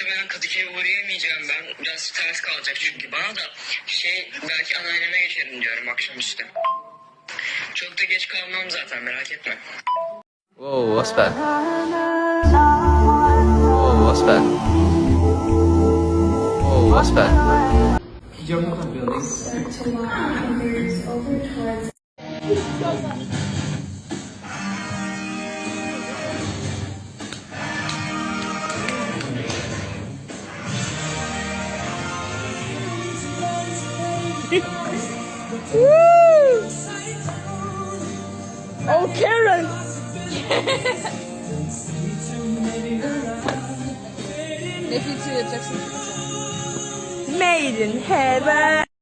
muhtemelen Kadıköy'e uğrayamayacağım ben. Biraz ters kalacak çünkü bana da belki anneanneme geçerim diyorum akşamüstü. Çok da geç kalmam zaten merak etme. Whoa, what's that? Whoa, what's that? Whoa, what's that? Oh, Karen! Ne filtre yapacaksın? Made in heaven.